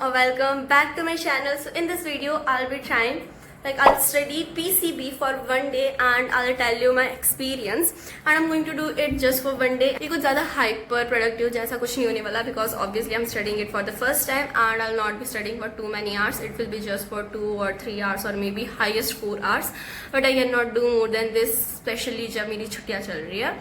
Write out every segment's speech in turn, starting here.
welcome back to my channel. So in this video I'll be trying, I'll study PCB for one day and I'll tell you my experience, and I'm going to do it just for one day. ये कुछ ज़्यादा hyper productive जैसा कुछ नहीं होने वाला, because obviously I'm studying it for the first time and I'll not be studying for too many hours. It will be just for 2 or 3 hours or maybe highest 4 hours, but I cannot do more than this, especially जब मेरी छुट्टियाँ चल रही है.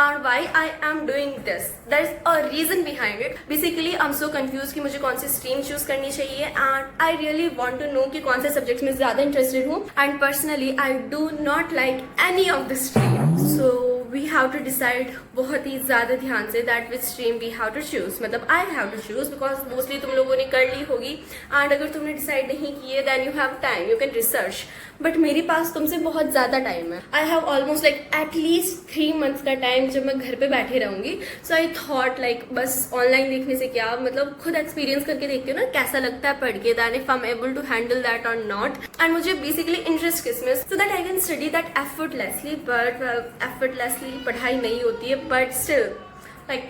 And why I am doing this? There's a reason behind it. Basically I'm so confused कि मुझे कौन सी stream choose करनी चाहिए, and I really want to know कि कौन से subjects में ज़्यादा interested हूँ. And personally I do not like any of the stream, so we have to decide बहुत ही ज़्यादा ध्यान से that which stream we have to choose. मतलब I have to choose because mostly तुम लोगों ने कर ली होगी, and अगर तुमने decide नहीं किए then you have time, you can research. But मेरे पास तुमसे बहुत ज़्यादा time है. I have almost at least 3 months का time जब मैं घर पे बैठे रहूँगी. So I thought बस online देखने से क्या, मतलब खुद experience करके देखती हूँ ना कैसा लगता है पढ़ के, then if I'm able to handle that or not. And मुझे basically interest किसमें, so that I can study that effortlessly. But effortlessly पढ़ाई नहीं होती है, but still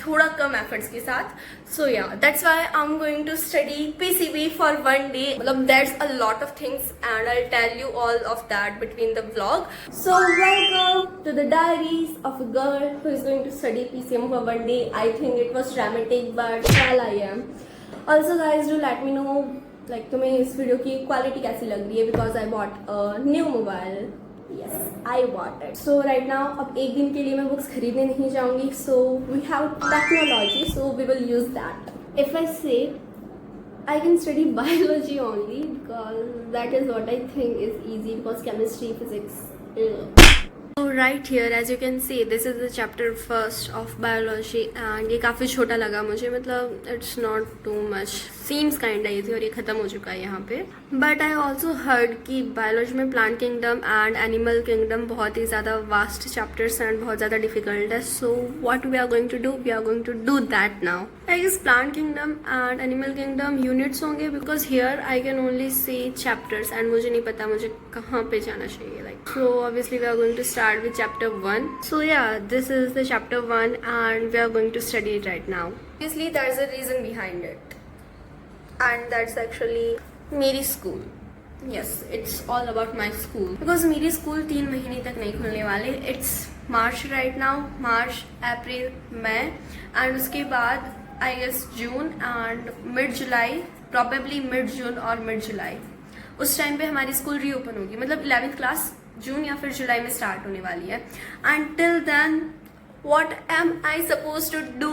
थोड़ा कम efforts के साथ. So yeah, that's why I'm going to study PCB for one day. मतलब there's a lot of things and I'll tell you all of that between the vlog. So welcome to the diaries of a girl who is going to study PCM for one day. I think it was dramatic, but well I am. Also guys, do let me know तुम्हें इस video की quality कैसी लग रही है, because I bought a new mobile. Yes, I bought it. So right now, अब एक दिन के लिए मैं बुक्स खरीदने नहीं जाऊंगी. So we have technology, so we will use that. If I say I can study biology only, because that is what I think is easy, because chemistry, physics. So right here, as you can see, this is the chapter first of biology, and ये काफ़ी छोटा लगा मुझे, मतलब it's not too much, seems kinda easy, और ये ख़त्म हो चुका है यहाँ पे. But I also heard कि biology में plant kingdom and animal kingdom बहुत ही ज़्यादा vast chapters and बहुत ज़्यादा difficult है. So what we are going to do? We are going to do that now. I guess plant kingdom and animal kingdom units होंगे, because here I can only see chapters and मुझे नहीं पता मुझे कहाँ पे जाना चाहिए. So obviously we are going to start with chapter 1. So yeah, this is the chapter 1 and we are going to study it right now. Obviously there is a reason behind it, and that's actually मेरी school. Yes, it's all about my school, because मेरी school 3 महीने तक नहीं खुलने वाले. It's March right now, March, April, May, and उसके बाद I guess June and mid July, probably mid June or mid July. उस टाइम पे हमारी स्कूल रीओपन होगी, मतलब 11th क्लास जून या फिर जुलाई में स्टार्ट होने वाली है. And till then what am I supposed to do?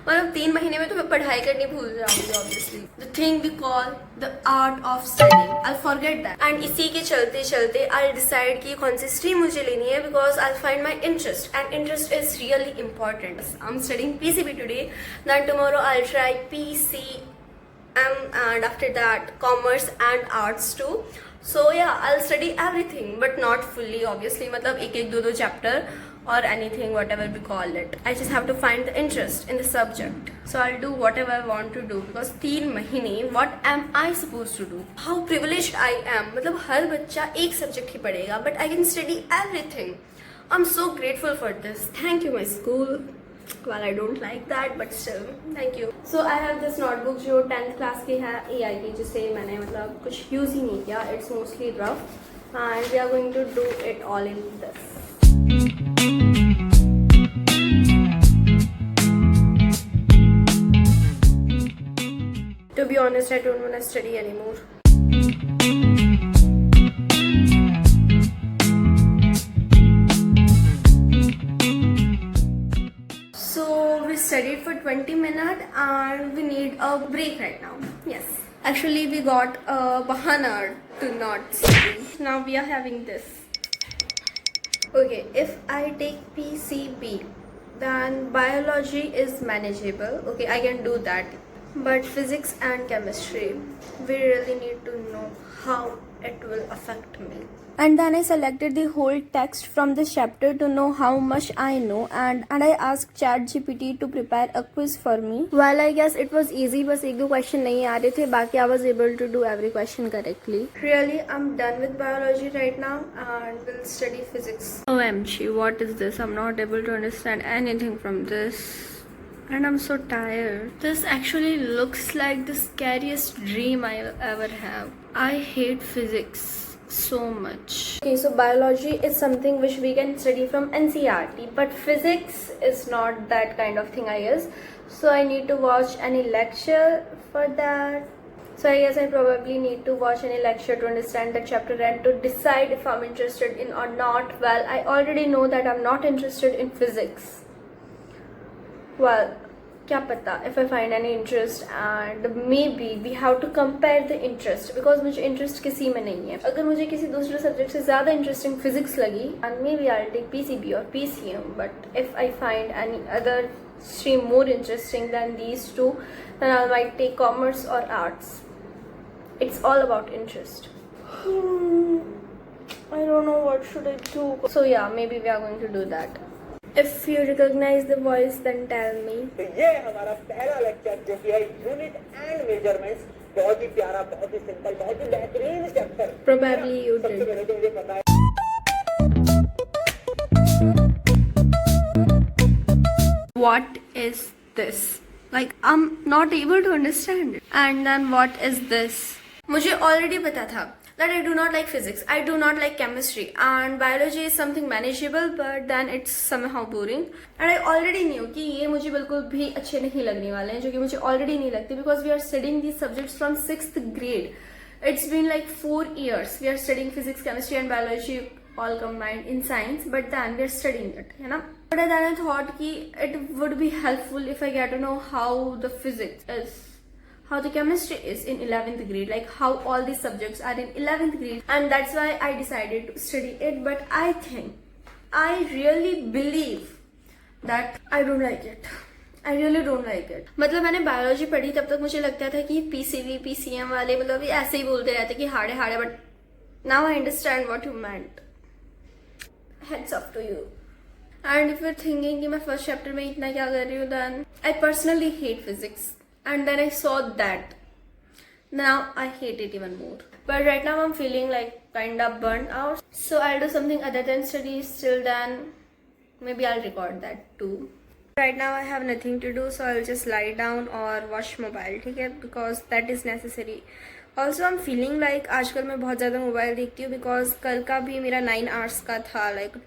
मतलब 3 महीने में तो मैं पढ़ाई करनी भूल जाऊंगी. Obviously the thing we call the art of studying, I forget that. And इसी के चलते चलते आई डिसाइड कि कौन सी स्ट्रीम मुझे लेनी है, because I find my interest, and interest is really important. I am studying PCB today, then tomorrow I'll try PCM, and after that commerce and arts too. So yeah, I'll study everything but not fully obviously, मतलब एक 2 chapter or anything, whatever we call it. I just have to find the interest in the subject. So I'll do whatever I want to do, because 3 महीने what am I supposed to do? How privileged I am. मतलब हर बच्चा एक subject ही पढ़ेगा, but I can study everything. I'm so grateful for this. Thank you my school. Well, I don't like that, but still, thank you. So I have this notebook जो 10th class की है, AI की, जिसे मैंने मतलब कुछ use ही नहीं किया. It's mostly rough, and we are going to do it all in this. To be honest, I don't want to study anymore. Studied for 20 minutes and we need a break right now. Yes, actually we got a bahana to not study. Now we are having this. Okay, if I take PCB, then biology is manageable. Okay, I can do that. But physics and chemistry, we really need to know how it will affect me. And then I selected the whole text from this chapter to know how much I know, and I asked ChatGPT to prepare a quiz for me. Well, I guess it was easy, बस 1-2 question नहीं आ रहे थे, बाकी I was able to do every question correctly. Really, I'm done with biology right now and will study physics. OMG, what is this? I'm not able to understand anything from this. and I'm so tired. This actually looks like the scariest dream I'll ever have. I hate physics so much. Okay, so biology is something which we can study from NCERT, but physics is not that kind of thing, I guess. So I need to watch any lecture for that. So I guess I probably need to watch any lecture to understand the chapter and to decide if I'm interested in or not. Well, I already know that I'm not interested in physics. Well, क्या पता if I find any interest, and maybe we have to compare the interest because मुझे interest किसी में नहीं है. अगर मुझे किसी दूसरे subject से ज़्यादा interesting physics लगी, and maybe I'll take PCB or PCM. But if I find any other stream more interesting than these two, then I might take commerce or arts. It's all about interest. I don't know what should I do. So yeah, maybe we are going to do that. If you recognize the voice, then tell me. तो ये हमारा पहला lecture जो कि है unit and measurements. बहुत ही प्यारा, बहुत ही सिंपल, बहुत ही बेहतरीन चैप्टर. Probably you सबसे did. पहले तो मुझे पता है What is this? Like, I'm not able to understand it. And then what is this? मुझे already पता था that I do not like physics, I do not like chemistry, and biology is something manageable, but then it's somehow boring. And I already knew कि ये मुझे बिल्कुल भी अच्छे नहीं लगने वाले हैं, जो कि मुझे already नहीं लगते, because we are studying these subjects from 6th grade. It's been like 4 years we are studying physics, chemistry and biology all combined in science, but then we are studying it, you know. But then I thought कि it would be helpful if I get to know how the physics is, how the chemistry is in 11th grade, like how all these subjects are in 11th grade, and that's why I decided to study it. But I think, I really believe that I don't like it. I really don't like it. मतलब मैंने biology पढ़ी तब तक मुझे लगता था कि PCB, PCM वाले मतलब ये ऐसे ही बोलते रहते कि हार्ड है हार्ड है, but now I understand what you meant. Heads off to you. And if you're thinking कि मैं first chapter में इतना क्या कर रही हूँ, then I personally hate physics. And then I saw that. Now I hate it even more. But right now I'm feeling like kind of burnt out. So I'll do something other than studies. Till then, maybe I'll record that too. Right now I have nothing to do, so I'll just lie down or watch mobile, ठीक है? Because that is necessary. Also I'm feeling like आजकल मैं बहुत ज़्यादा mobile देखती हूँ, because कल का भी मेरा 9 hours का था like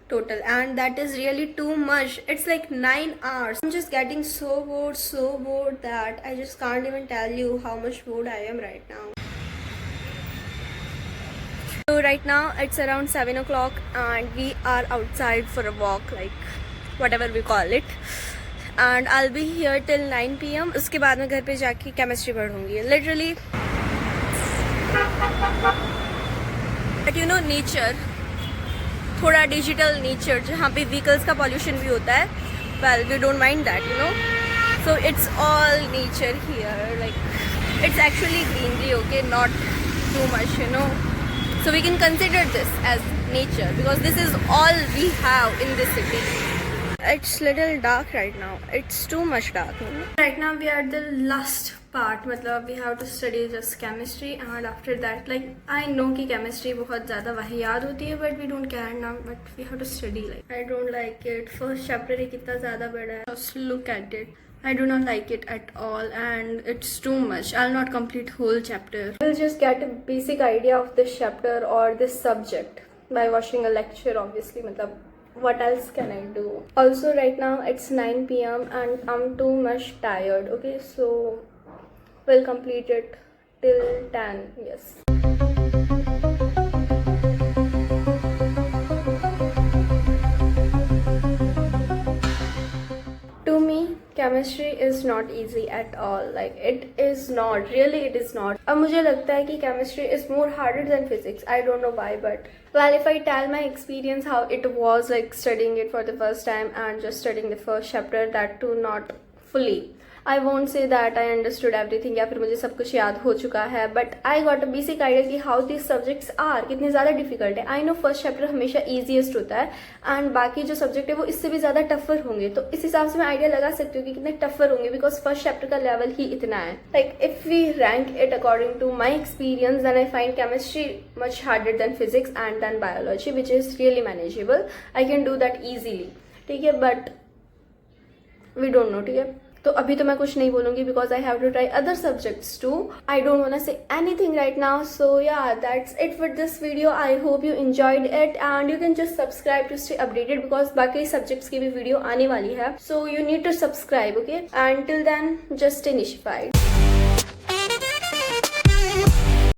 total, and that is really too much. It's like 9 hours. I'm just getting so bored that I just can't even tell you how much bored I am right now. So right now it's around 7 o'clock and we are outside for a walk, like whatever we call it, and I'll be here till 9 PM. उसके बाद मैं घर पे जाके chemistry पढ़ूंगी literally. But you know, nature, थोड़ा digital nature जहाँ पे व्हीकल्स का पॉल्यूशन भी होता है, well we don't mind that, you know. So it's all nature here, like it's actually greenery, okay, not too much, you know. So we can consider this as nature because this is all we have in this city. It's little dark right now. It's too much dark, you know? Right now we are at the last part. मतलब we have to study just chemistry, and after that, like, I know कि chemistry बहुत ज़्यादा वाहियात होती है, but we don't care now. But we have to study. Like, I don't like it. First chapter ही कितना ज़्यादा बड़ा है. Just look at it. I do not like it at all, and it's too much. I'll not complete whole chapter. I'll just get a basic idea of this chapter or this subject by watching a lecture, obviously. मतलब what else can I do? Also right now it's 9 PM and I'm too much tired. Okay, so we'll complete it till 10. Yes. To me, chemistry is not easy at all. Like, it is not. Really, it is not. अब मुझे लगता है कि chemistry is more harder than physics. I don't know why, but well, if I tell my experience how it was like studying it for the first time and just studying the first chapter, that too not fully, I won't say that I understood everything या फिर मुझे सब कुछ याद हो चुका है, but I got a basic idea कि how these subjects are, कितने ज़्यादा difficult है. I know first chapter हमेशा easiest होता है and बाकी जो subject है वो इससे भी ज़्यादा tougher होंगे, तो इस हिसाब से मैं idea लगा सकती हूँ कि कितने tougher होंगे because first chapter का level ही इतना है. Like, if we rank it according to my experience, then I find chemistry much harder than physics and then biology, which is really manageable. I can do that easily, ठीक है, but we don't know, ठीक है। तो अभी तो मैं कुछ नहीं बोलूंगी because I have to try other subjects too. I don't want to say anything right now. So yeah, that's it for this video. I hope you enjoyed it and you can just subscribe to stay updated because बाकी subjects की भी video आने वाली है। So you need to subscribe, okay. And till then just stay निशिफाइड।